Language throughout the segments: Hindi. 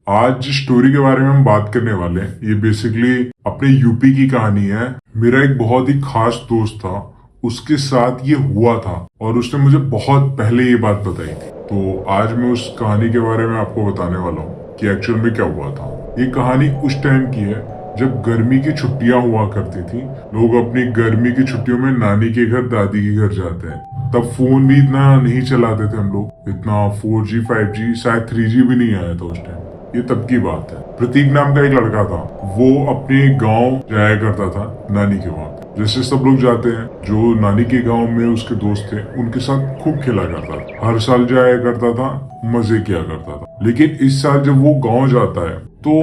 आज जिस स्टोरी के बारे में हम बात करने वाले हैं ये बेसिकली अपने यूपी की कहानी है। मेरा एक बहुत ही खास दोस्त था, उसके साथ ये हुआ था और उसने मुझे बहुत पहले ये बात बताई थी। तो आज मैं उस कहानी के बारे में आपको बताने वाला हूँ कि एक्चुअल में क्या हुआ था। ये कहानी उस टाइम की है जब गर्मी की छुट्टियां हुआ करती थी। लोग अपनी गर्मी की छुट्टियों में नानी के घर, दादी के घर जाते हैं। तब फोन भी इतना नहीं चलाते थे हम लोग, इतना 4G 5G शायद 3G भी नहीं आया था उस टाइम। ये तब की बात है। प्रतीक नाम का एक लड़का था, वो अपने गांव जाया करता था नानी के वहां। जैसे सब लोग जाते हैं, जो नानी के गांव में उसके दोस्त थे उनके साथ खूब खेला करता था, हर साल जाया करता था, मजे किया करता था। लेकिन इस साल जब वो गांव जाता है तो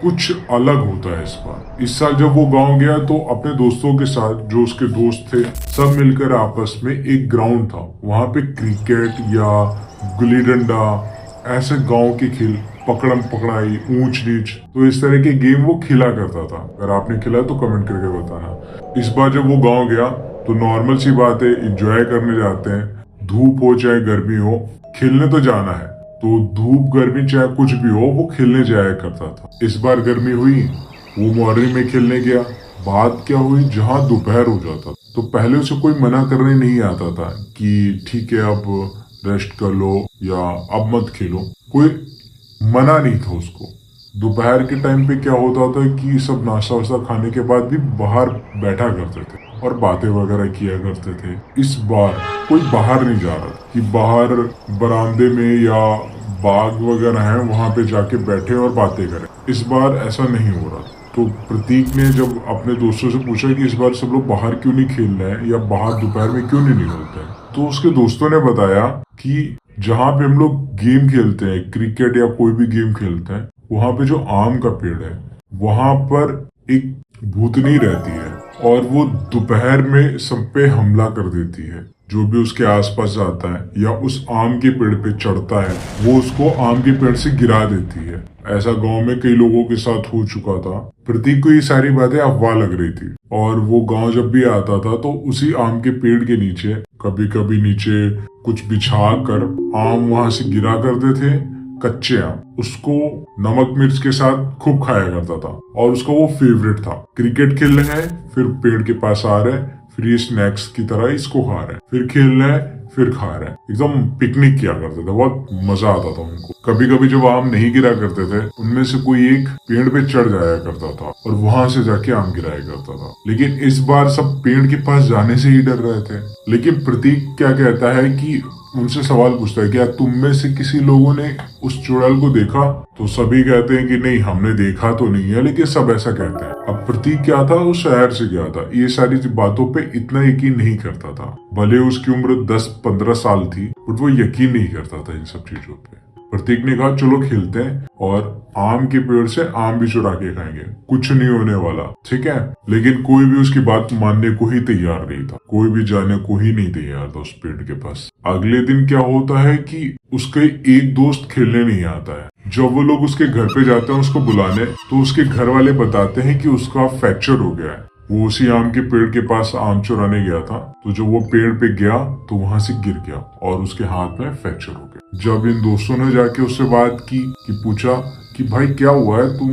कुछ अलग होता है इस बार। इस साल जब वो गांव गया तो अपने दोस्तों के साथ, जो उसके दोस्त थे, सब मिलकर आपस में एक ग्राउंड था, वहां पे क्रिकेट या गुल्ली डंडा, ऐसे गांव के खेल, पकड़म पकड़ाई, ऊंच नीच, तो इस तरह के गेम वो खेला करता था। अगर आपने खेला तो कमेंट करके बताना। इस बार जब वो गांव गया तो नॉर्मल सी बात है, इंजॉय करने जाते हैं, धूप हो चाहे गर्मी हो, खेलने तो जाना है। तो धूप गर्मी चाहे कुछ भी हो, वो खेलने जाया करता था। इस बार गर्मी हुई, वो मॉर्निंग में खेलने गया। बात क्या हुई, जहाँ दोपहर हो जाता तो पहले उसे कोई मना करने नहीं आता था कि ठीक है अब रेस्ट कर लो या अब मत खेलो। कोई मना नहीं था उसको। दोपहर के टाइम पे क्या होता था कि सब नाश्ता वाश्ता खाने के बाद भी बाहर बैठा करते थे और बातें वगैरह किया करते थे। इस बार कोई बाहर नहीं जा रहा था कि बाहर बरामदे में या बाग वगैरह है वहां पे जाके बैठे और बातें करें। इस बार ऐसा नहीं हो रहा। तो प्रतीक ने जब अपने दोस्तों से पूछा कि इस बार सब लोग बाहर क्यों नहीं खेल रहे हैं या बाहर दोपहर में क्यों नहीं निकलते हैं, तो उसके दोस्तों ने बताया कि जहाँ पे हम लोग गेम खेलते हैं, क्रिकेट या कोई भी गेम खेलते हैं, वहां पे जो आम का पेड़ है वहां पर एक भूतनी रहती है और वो दोपहर में सब पे हमला कर देती है। जो भी उसके आसपास जाता है या उस आम के पेड़ पे चढ़ता है वो उसको आम के पेड़ से गिरा देती है। ऐसा गांव में कई लोगों के साथ हो चुका था। प्रतीक को ये सारी बातें अफवाह लग रही थी और वो गांव जब भी आता था तो उसी आम के पेड़ के नीचे, कभी कभी नीचे कुछ बिछा कर आम वहां से गिरा करते थे, कच्चे आम। उसको नमक मिर्च के साथ खूब खाया करता था और उसका वो फेवरेट था। क्रिकेट खेल रहे हैं, फिर पेड़ के पास आ रहे हैं, फिर ये स्नैक्स की तरह इसको खा रहे हैं, फिर खेल रहे हैं, फिर खा रहे हैं। एकदम पिकनिक किया करते थे, बहुत मजा आता था उनको। कभी कभी जब आम नहीं गिरा करते थे, उनमें से कोई एक पेड़ पे चढ़ जाया करता था और वहां से जाके आम गिराया करता था। लेकिन इस बार सब पेड़ के पास जाने से ही डर रहे थे। लेकिन प्रतीक क्या कहता है कि उनसे सवाल पूछता है, क्या तुम में से किसी लोगों ने उस चुड़ैल को देखा? तो सभी कहते हैं कि नहीं, हमने देखा तो नहीं है, लेकिन सब ऐसा कहते हैं। अब प्रतीक क्या था, वो शहर से गया था, ये सारी बातों पे इतना यकीन नहीं करता था। भले उसकी उम्र 10-15 साल थी, बट वो यकीन नहीं करता था इन सब चीजों पे। प्रतीक ने कहा चलो खेलते हैं और आम के पेड़ से आम भी चुरा के खाएंगे, कुछ नहीं होने वाला, ठीक है। लेकिन कोई भी उसकी बात मानने को ही तैयार नहीं था, कोई भी जाने को ही नहीं तैयार था उस पेड़ के पास। अगले दिन क्या होता है कि उसके एक दोस्त खेलने नहीं आता है। जब वो लोग उसके घर पे जाते हैं उसको बुलाने, तो उसके घर वाले बताते हैं कि उसका फ्रैक्चर हो गया है। वो उसी आम के पेड़ के पास आम चुराने गया था, तो जब वो पेड़ पे गया तो वहां से गिर गया और उसके हाथ में फ्रैक्चर हो गया। जब इन दोस्तों ने जाके उससे बात की कि पूछा कि भाई क्या हुआ है, तुम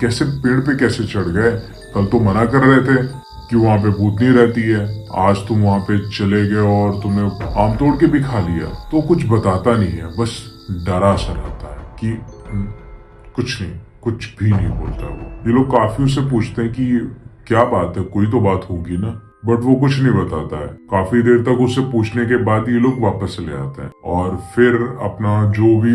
कैसे पेड़ पे कैसे चढ़ गए? कल तो मना कर रहे थे कि वहां पे भूतनी रहती है, आज तुम वहां पे चले गए और तुमने आम तोड़ के भी खा लिया। तो कुछ बताता नहीं है, बस डरा सा रहता है कि कुछ नहीं, कुछ भी नहीं बोलता वो। ये लोग काफी उससे पूछते हैं कि क्या बात है, कोई तो बात होगी ना, बट वो कुछ नहीं बताता है। काफी देर तक उससे पूछने के बाद ये लोग वापस चले आते हैं और फिर अपना जो भी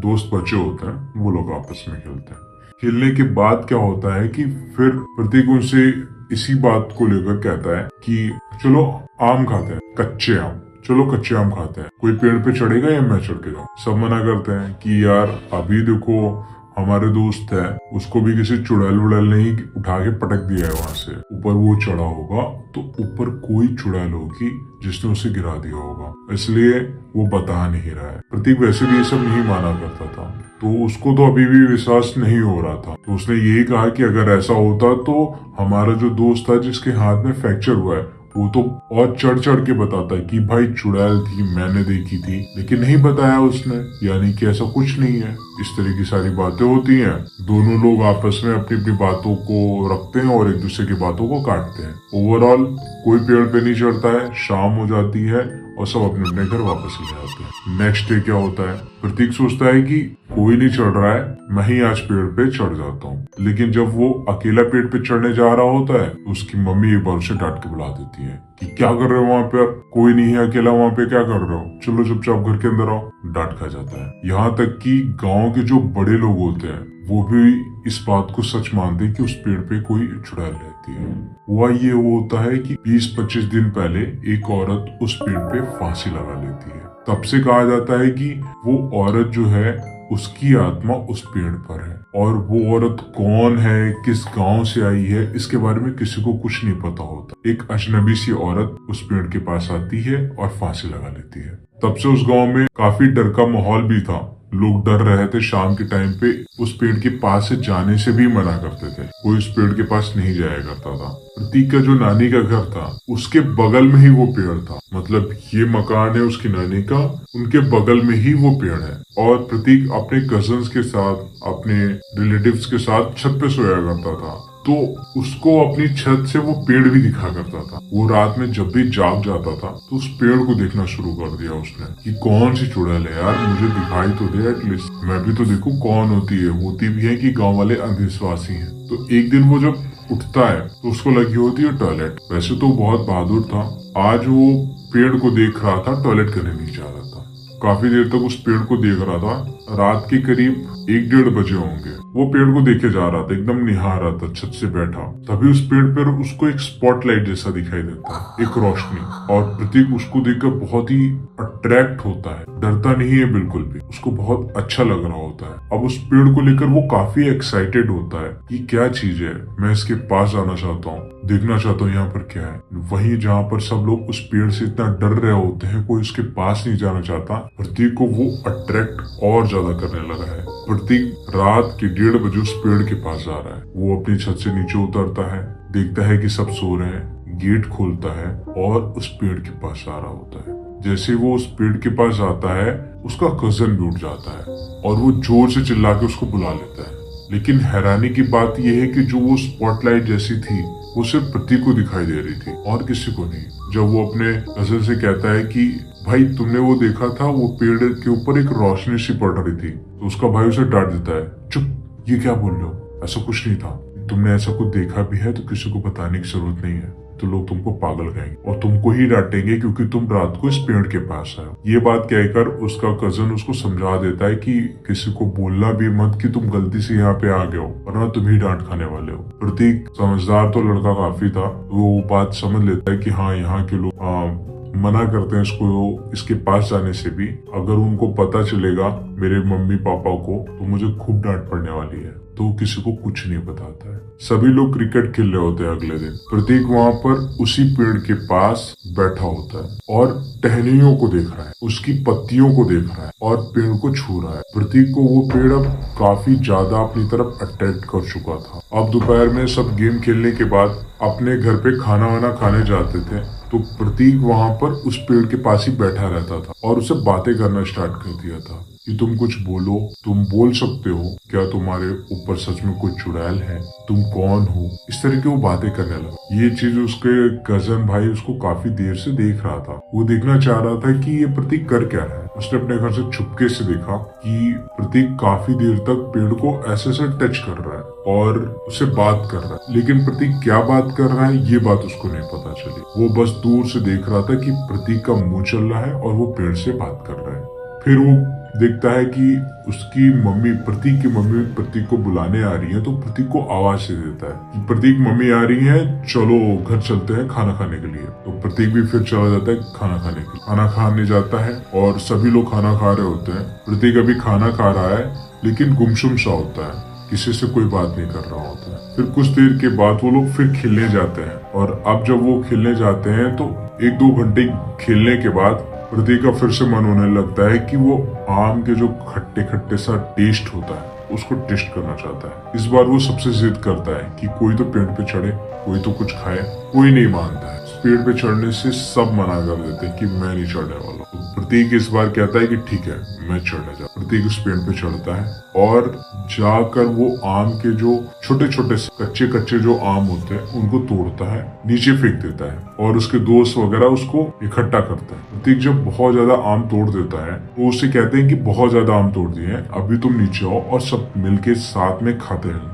दोस्त बचे होते हैं वो लोग आपस में खेलते हैं। खेलने के बाद क्या होता है कि फिर प्रतीक उनसे इसी बात को लेकर कहता है कि चलो आम खाते हैं, कच्चे आम, चलो कच्चे आम खाते हैं। कोई पेड़ पे चढ़ेगा या मैं चढ़ के जाऊँ? सब मना करते हैं कि यार अभी देखो हमारे दोस्त है, उसको भी किसी चुड़ैल वुड़ैल नहीं उठा के पटक दिया है वहां से, ऊपर वो चढ़ा होगा तो ऊपर कोई चुड़ैल होगी जिसने उसे गिरा दिया होगा, इसलिए वो बता नहीं रहा है। प्रतीक वैसे भी ये सब नहीं माना करता था, तो उसको तो अभी भी विश्वास नहीं हो रहा था। तो उसने यही कहा कि अगर ऐसा होता तो हमारा जो दोस्त था जिसके हाथ में फ्रैक्चर हुआ है वो तो और चढ़ चढ़ के बताता है कि भाई चुड़ैल थी, मैंने देखी थी, लेकिन नहीं बताया उसने, यानी कि ऐसा कुछ नहीं है। इस तरह की सारी बातें होती हैं। दोनों लोग आपस में अपनी अपनी बातों को रखते हैं और एक दूसरे की बातों को काटते हैं। ओवरऑल कोई पेड़ पे नहीं चढ़ता है, शाम हो जाती है और सब अपने अपने घर वापस ले जाते हैं। नेक्स्ट डे क्या होता है, प्रतीक सोचता है कि कोई नहीं चढ़ रहा है, मैं ही आज पेड़ पे चढ़ जाता हूँ। लेकिन जब वो अकेला पेड़ पे चढ़ने जा रहा होता है तो उसकी मम्मी एक बार उसे डांट के बुला देती है कि क्या कर रहे हो वहाँ पे, अब कोई नहीं है, अकेला वहाँ पे क्या कर रहे हो, चलो चुपचाप घर के अंदर आओ। डांट खा जाता है। यहाँ तक कि गांव के जो बड़े लोग होते हैं वो भी इस बात को सच मानते हैं कि उस पेड़ पे कोई चुड़ैल रहती है। हुआ ये होता है कि 20-25 दिन पहले एक औरत उस पेड़ पे फांसी लगा लेती है। तब से कहा जाता है कि वो औरत जो है उसकी आत्मा उस पेड़ पर है, और वो औरत कौन है, किस गांव से आई है, इसके बारे में किसी को कुछ नहीं पता होता। एक अजनबी सी औरत उस पेड़ के पास आती है और फांसी लगा लेती है। तब से उस गांव में काफी डर का माहौल भी था। लोग डर रहे थे, शाम के टाइम पे उस पेड़ के पास से जाने से भी मना करते थे, कोई उस पेड़ के पास नहीं जाया करता था। प्रतीक का जो नानी का घर था उसके बगल में ही वो पेड़ था, मतलब ये मकान है उसकी नानी का, उनके बगल में ही वो पेड़ है। और प्रतीक अपने कजन्स के साथ, अपने रिलेटिव्स के साथ छत पे सोया करता था, तो उसको अपनी छत से वो पेड़ भी दिखा करता था। वो रात में जब भी जाग जाता था तो उस पेड़ को देखना शुरू कर दिया उसने कि कौन सी चुड़ैल है यार, मुझे दिखाई तो दे एटलीस्ट, मैं भी तो देखूं कौन होती है। होती भी है कि गांव वाले अंधविश्वासी हैं। तो एक दिन वो जब उठता है तो उसको लगी होती है टॉयलेट। वैसे तो बहुत बहादुर था, आज वो पेड़ को देख रहा था, टॉयलेट करने नहीं जा रहा था। काफी देर तक उस पेड़ को देख रहा था। रात के करीब 1-1:30 बजे होंगे। वो पेड़ को देखे जा रहा था, एकदम निहार रहा था छत से बैठा। तभी उस पेड़ पर उसको एक स्पॉटलाइट जैसा दिखाई देता है, एक रोशनी। और प्रतीक उसको देखकर बहुत ही अट्रैक्ट होता है, डरता नहीं है बिल्कुल भी, उसको बहुत अच्छा लग रहा होता है। अब उस पेड़ को लेकर वो काफी एक्साइटेड होता है कि क्या चीज है, मैं इसके पास जाना चाहता हूँ, देखना चाहता हूँ यहाँ पर क्या है। वहीं जहाँ पर सब लोग उस पेड़ से इतना डर रहे होते हैं, कोई उसके पास नहीं जाना चाहता, प्रतीक को वो अट्रैक्ट और ज्यादा करने लगा है। प्रतीक रात के 1:30 बजे उस पेड़ के पास जा रहा है। वो अपनी छत से नीचे उतरता है, देखता है कि सब सो रहे हैं, गेट खोलता है और उस पेड़ के पास आ रहा होता है। जैसे वो उस पेड़ के पास जाता है, उसका कजन भी उठ जाता है और वो जोर से चिल्ला के उसको बुला लेता है। लेकिन हैरानी की बात यह है कि जो वो स्पॉटलाइट जैसी थी वो सिर्फ प्रतीक को दिखाई दे रही थी और किसी को नहीं। जब वो अपने कजन से कहता है कि भाई तुमने वो देखा था, वो पेड़ के ऊपर एक रोशनी सी पड़ रही थी, तो उसका भाई उसे डांट देता है, चुप, ये क्या बोल रहे हो, ऐसा कुछ नहीं था, तुमने ऐसा कुछ देखा भी है तो किसी को बताने की जरूरत नहीं है, तो लोग तुमको पागल कहेंगे और तुमको ही डांटेंगे क्योंकि तुम रात को इस पेड़ के पास आए। ये बात कहकर उसका कजन उसको समझा देता है कि किसी को बोलना भी मत कि तुम गलती से यहाँ पे आ गए हो, वरना तुम ही डांट खाने वाले हो। प्रतीक समझदार तो लड़का काफी था, वो बात समझ लेता है कि हाँ, यहाँ के लोग मना करते हैं इसको इसके पास जाने से भी। अगर उनको पता चलेगा मेरे मम्मी पापा को तो मुझे खूब डांट पड़ने वाली है, तो किसी को कुछ नहीं बताता है। सभी लोग क्रिकेट खेल रहे होते हैं अगले दिन। प्रतीक वहाँ पर उसी पेड़ के पास बैठा होता है और टहनियों को देख रहा है, उसकी पत्तियों को देख रहा है और पेड़ को छू रहा है। प्रतीक को वो पेड़ अब काफी ज्यादा अपनी तरफ अट्रैक्ट कर चुका था। अब दोपहर में सब गेम खेलने के बाद अपने घर पे खाना वाना खाने जाते थे, तो प्रतीक वहाँ पर उस पेड़ के पास ही बैठा रहता था और उसे बातें करना स्टार्ट कर दिया था कि तुम कुछ बोलो, तुम बोल सकते हो क्या, तुम्हारे ऊपर सच में कोई चुड़ैल है, तुम कौन हो, इस तरह की वो बातें करने लगा। ये चीज उसके कजन भाई उसको काफी देर से देख रहा था। वो देखना चाह रहा था कि ये प्रतीक कर क्या रहा है। उसने अपने घर से चुपके से देखा कि प्रतीक काफी देर तक पेड़ को ऐसे से टच कर रहा है और उससे बात कर रहा है, लेकिन प्रतीक क्या बात कर रहा है ये बात उसको नहीं पता चली। वो बस दूर से देख रहा था कि प्रतीक का मुंह चल रहा है और वो पेड़ से बात कर रहा है। फिर वो देखता है कि उसकी मम्मी, प्रतीक की मम्मी प्रतीक को बुलाने आ रही है, तो प्रतीक को आवाज से देता है कि प्रतीक मम्मी आ रही है, चलो घर चलते हैं खाना खाने के लिए। तो प्रतीक भी फिर चला जाता है खाना खाने के लिए। खाना खाने जाता है और सभी लोग खाना खा रहे होते हैं। प्रतीक अभी खाना खा रहा है लेकिन गुमसुम सा होता है, किसी से कोई बात नहीं कर रहा होता है। फिर कुछ देर के बाद वो लोग फिर खेलने जाते हैं और अब जब वो खेलने जाते हैं तो 1-2 घंटे खेलने के बाद प्रतीक का फिर से मन होने लगता है कि वो आम के जो खट्टे खट्टे सा टेस्ट होता है उसको टेस्ट करना चाहता है। इस बार वो सबसे जिद करता है कि कोई तो पेड़ पे चढ़े, कोई तो कुछ खाए। कोई नहीं मानता है। पेड़ पे चढ़ने से सब मना कर देते हैं कि मैं नहीं चढ़ने वाला। तो प्रतीक इस बार कहता है कि ठीक है मैं चढ़ने जा। प्रतीक उस पेड़ पे चढ़ता है और जाकर वो आम के जो छोटे छोटे कच्चे कच्चे जो आम होते हैं उनको तोड़ता है, नीचे फेंक देता है और उसके दोस्त वगैरह उसको इकट्ठा करता है। प्रतीक जब बहुत ज्यादा आम तोड़ देता है तो उससे कहते हैं कि बहुत ज्यादा आम तोड़ दिए हैं, अभी तुम नीचे आओ और सब मिलके साथ में खाते हैं उनको।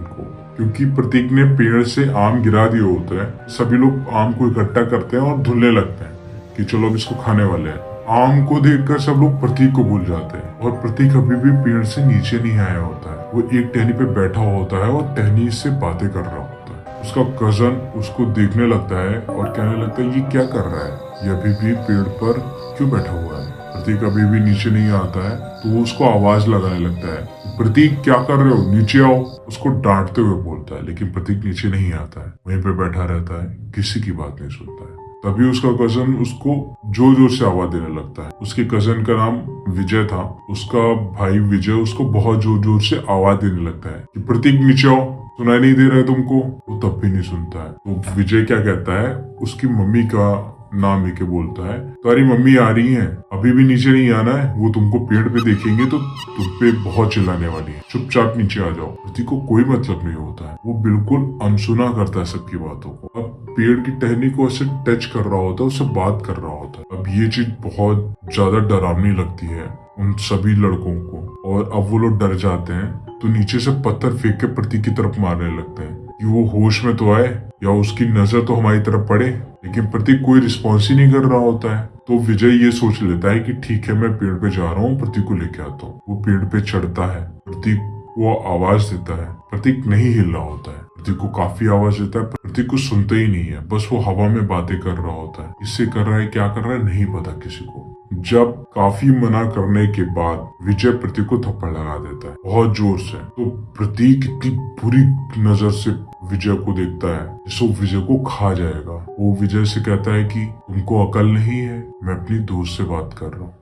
क्योंकि प्रतीक ने पेड़ से आम गिरा दिए होते हैं, सभी लोग आम को इकट्ठा करते हैं और धुलने लगते हैं कि चलो अब इसको खाने वाले हैं। आम को देखकर सब लोग प्रतीक को भूल जाते हैं और प्रतीक अभी भी पेड़ से नीचे नहीं आया होता है। वो एक टहनी पे बैठा होता है और टहनी से बातें कर रहा होता है। उसका कजन उसको देखने लगता है और कहने लगता है ये क्या कर रहा है, ये अभी भी पेड़ पर क्यों बैठा हुआ है। प्रतीक अभी भी नीचे नहीं आता है तो वो उसको आवाज लगाने लगता है, प्रतीक क्या कर रहे हो, नीचे आओ। उसको डांटते हुए बोलता है, लेकिन प्रतीक नीचे नहीं आता है, वहीं पे बैठा रहता है, किसी की बात नहीं सुनता है। तभी उसका कजन उसको जोर जोर से आवाज देने लगता है। उसके कजन का नाम विजय था। उसका भाई विजय उसको बहुत जोर जोर से आवाज देने लगता है कि प्रतीक नीचे आओ, सुनाई नहीं दे रहा है तुमको। वो तब भी नहीं सुनता है। तो विजय क्या कहता है, उसकी मम्मी का नाम लेके बोलता है, तुम्हारी मम्मी आ रही है, अभी भी नीचे नहीं आना है, वो तुमको पेड़ पे देखेंगे तो तुम पे बहुत चिल्लाने वाली है, चुपचाप नीचे आ जाओ। प्रतीक को कोई मतलब नहीं होता है, वो बिल्कुल अनसुना करता है सबकी बातों को। अब पेड़ की टहनी को ऐसे टच कर रहा होता है, उससे बात कर रहा होता है। अब ये चीज बहुत ज्यादा डरावनी लगती है उन सभी लड़कों को और अब वो लोग डर जाते हैं तो नीचे से पत्थर फेंक के प्रतीक की तरफ मारने लगते हैं कि वो होश में तो आए या उसकी नजर तो हमारी तरफ पड़े। लेकिन प्रतीक कोई रिस्पॉन्स ही नहीं कर रहा होता है। तो विजय ये सोच लेता है कि ठीक है मैं पेड़ पे जा रहा हूँ, प्रतीक को लेके आता हूँ। वो पेड़ पे चढ़ता है, प्रतीक को आवाज देता है, प्रतीक नहीं हिल रहा होता है। प्रतीक को काफी आवाज देता है, प्रतीक को सुनते ही नहीं है, बस वो हवा में बातें कर रहा होता है। इससे कर रहा है क्या कर रहा है नहीं पता किसी को। जब काफी मना करने के बाद विजय प्रतीक को थप्पड़ लगा देता है बहुत जोर से। तो प्रतीक इतनी बुरी नजर से विजय को देखता है जैसे वो विजय को खा जाएगा। वो विजय से कहता है कि तुमको अकल नहीं है, मैं अपनी दोस्त से बात कर रहा हूँ,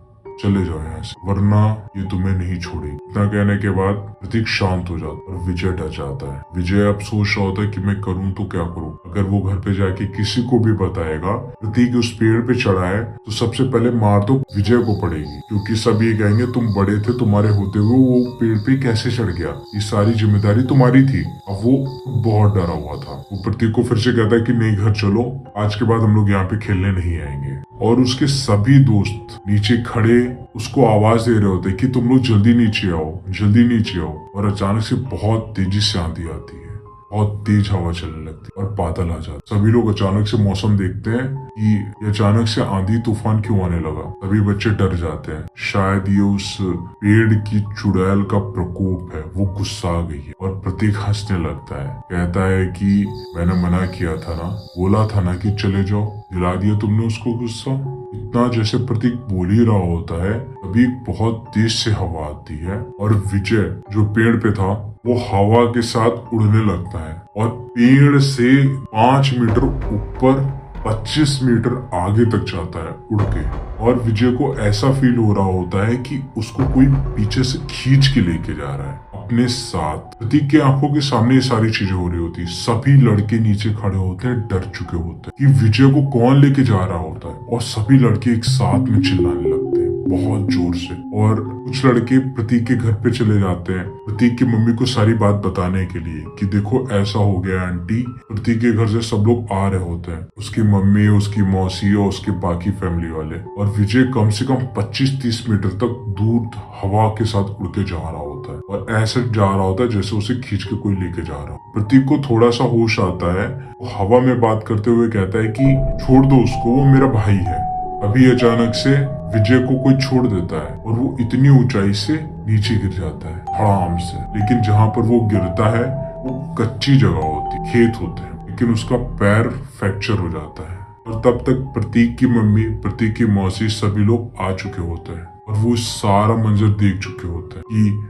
चले जाओ यहाँ से वरना ये तुम्हें नहीं छोड़ेगी। इतना कहने के बाद प्रतीक शांत हो जाता है और विजय डर जाता है। विजय अब सोच रहा होता है कि मैं करूँ तो क्या करूँ। अगर वो घर पे जाके किसी को भी बताएगा प्रतीक उस पेड़ पे चढ़ा है तो सबसे पहले मार तो विजय को पड़ेगी, क्योंकि सब ये कहेंगे तुम बड़े थे, तुम्हारे होते हुए वो पेड़ पे कैसे चढ़ गया, ये सारी जिम्मेदारी तुम्हारी थी। अब वो बहुत डरा हुआ था। वो प्रतीक को फिर से कहता है कि नहीं घर चलो, आज के बाद हम लोग यहाँ पे खेलने नहीं आएंगे। और उसके सभी दोस्त नीचे खड़े उसको आवाज दे रहे होते कि तुम लोग जल्दी नीचे आओ, जल्दी नीचे आओ। और अचानक से बहुत तेजी से आंधी आती है, बहुत तेज हवा चलने लगती है और बादल आ जाते। सभी लोग अचानक से मौसम देखते हैं कि ये अचानक से आंधी तूफान क्यों आने लगा। सभी बच्चे डर जाते हैं, शायद ये उस पेड़ की चुड़ैल का प्रकोप है, वो गुस्सा आ गई है। और प्रतीक हंसने लगता है, कहता है कि मैंने मना किया था ना, बोला था ना कि चले जाओ, दिला दिया तुमने उसको गुस्सा। इतना जैसे प्रतीक बोल ही रहा होता है तभी बहुत तेज से हवा आती है और विजय जो पेड़ पे था वो हवा के साथ उड़ने लगता है और पेड़ से 5 मीटर ऊपर 25 मीटर आगे तक जाता है उड़ के। और विजय को ऐसा फील हो रहा होता है कि उसको कोई पीछे से खींच के लेके जा रहा है अपने साथ। प्रतीक के आंखों के सामने ये सारी चीजें हो रही होती है। सभी लड़के नीचे खड़े होते हैं, डर चुके होते हैं कि विजय को कौन लेके जा रहा होता है। और सभी लड़के एक साथ में चिल्लाने लगते हैं बहुत जोर से। और कुछ लड़के प्रतीक के घर पे चले जाते हैं प्रतीक की मम्मी को सारी बात बताने के लिए कि देखो ऐसा हो गया आंटी। प्रतीक के घर से सब लोग आ रहे होते हैं, उसकी मम्मी, उसकी मौसी और उसके बाकी फैमिली वाले। और विजय कम से कम 25-30 मीटर तक दूर हवा के साथ उड़ के जा रहा होता है और ऐसे जा रहा होता है जैसे उसे खींच के कोई लेके जा रहा हो। प्रतीक को थोड़ा सा होश आता है, वो हवा में बात करते हुए कहता है कि छोड़ दो उसको, वो मेरा भाई है। अभी अचानक से विजय को कोई छोड़ देता है और वो इतनी ऊंचाई से नीचे गिर जाता है धड़ाम से। लेकिन जहाँ पर वो गिरता है वो कच्ची जगह होती, खेत होते हैं, लेकिन उसका पैर फ्रैक्चर हो जाता है। और तब तक प्रतीक की मम्मी, प्रतीक की मौसी सभी लोग आ चुके होते हैं और वो सारा मंजर देख चुके होते हैं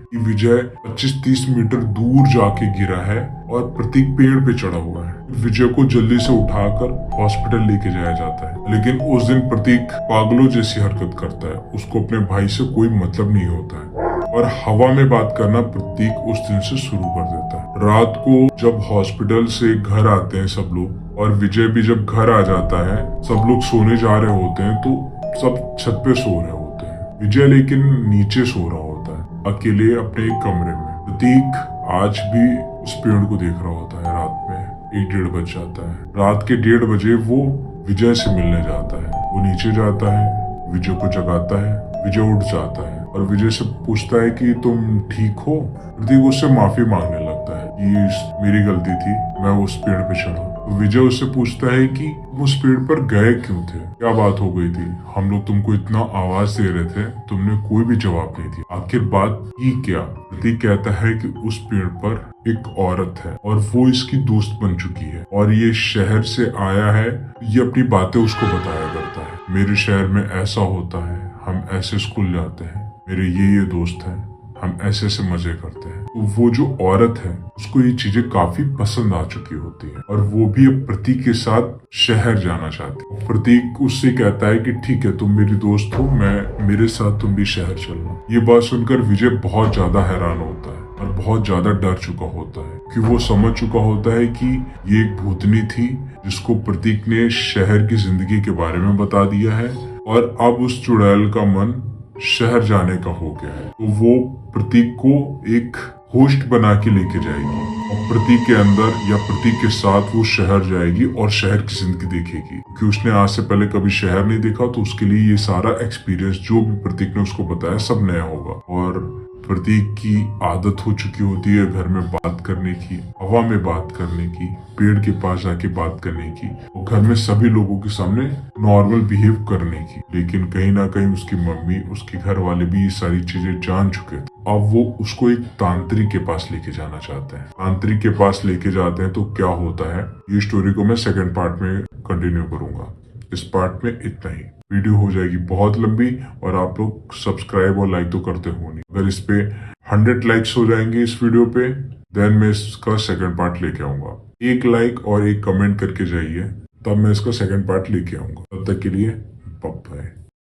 कि विजय 25-30 मीटर दूर जाके गिरा है और प्रतीक पेड़ पे चढ़ा हुआ है। विजय को जल्दी से उठाकर हॉस्पिटल लेके जाया जाता है। लेकिन उस दिन प्रतीक पागलों जैसी हरकत करता है, उसको अपने भाई से कोई मतलब नहीं होता है। और हवा में बात करना प्रतीक उस दिन से शुरू कर देता है। रात को जब हॉस्पिटल से घर आते हैं सब लोग और विजय भी जब घर आ जाता है, सब लोग सोने जा रहे होते हैं तो सब छत पे सो रहे होते हैं। विजय लेकिन नीचे सो रहा होता है अकेले अपने एक कमरे में। प्रतीक आज भी उस पेड़ को देख रहा होता है। रात में 1-1:30 बज जाता है। रात के 1:30 बजे वो विजय से मिलने जाता है। वो नीचे जाता है, विजय को जगाता है। विजय उठ जाता है और विजय से पूछता है कि तुम ठीक हो। प्रतीक उससे माफी मांगने लगता है, ये मेरी गलती थी, मैं उस पेड़ पे चढ़ा। तो विजय उससे पूछता है कि तुम उस पेड़ पर गए क्यों थे, क्या बात हो गई थी, हम लोग तुमको इतना आवाज दे रहे थे, तुमने कोई भी जवाब नहीं दिया, आखिर बात ही क्या। प्रतीक कहता है कि उस पेड़ पर एक औरत है और वो इसकी दोस्त बन चुकी है और ये शहर से आया है, ये अपनी बातें उसको बताया करता है। मेरे शहर में ऐसा होता है, हम ऐसे स्कूल जाते हैं, मेरे ये दोस्त हैं, हम ऐसे ऐसे मजे करते हैं। तो वो जो औरत है उसको ये चीजें काफी पसंद आ चुकी होती है और वो भी अब प्रतीक के साथ शहर जाना चाहती है। प्रतीक उससे कहता है कि ठीक है, तुम मेरी दोस्त हो, मैं मेरे साथ तुम भी शहर चलना। ये बात सुनकर विजय बहुत ज्यादा हैरान होता है और बहुत ज्यादा डर चुका होता है कि वो समझ चुका होता है कि ये एक भूतनी थी जिसको प्रतीक ने शहर की जिंदगी के बारे में बता दिया है और अब उस चुड़ैल का मन शहर जाने का हो गया है। तो वो प्रतीक को एक होस्ट बना के लेके जाएगी और प्रतीक के अंदर या प्रतीक के साथ वो शहर जाएगी और शहर की जिंदगी देखेगी, क्योंकि उसने आज से पहले कभी शहर नहीं देखा। तो उसके लिए ये सारा एक्सपीरियंस जो भी प्रतीक ने उसको बताया सब नया होगा। और प्रतीक की आदत हो चुकी होती है घर में बात करने की, हवा में बात करने की, पेड़ के पास जाके बात करने की और घर में सभी लोगों के सामने नॉर्मल बिहेव करने की। लेकिन कहीं ना कहीं उसकी मम्मी, उसके घर वाले भी ये सारी चीजें जान चुके थे। अब वो उसको एक तांत्रिक के पास लेके जाना चाहते हैं। तांत्रिक के पास लेके जाते हैं तो क्या होता है, ये स्टोरी को मैं सेकंड पार्ट में कंटिन्यू करूंगा। इस पार्ट में इतना ही। वीडियो हो जाएगी बहुत लंबी और आप लोग सब्सक्राइब और लाइक तो करते हो नहीं। अगर इस पे 100 लाइक्स हो जाएंगे इस वीडियो पे, देन मैं इसका सेकंड पार्ट लेके आऊंगा। 1 लाइक और 1 कमेंट करके जाइए, तब मैं इसका सेकंड पार्ट लेके आऊंगा। तब तक के लिए बाय बाय।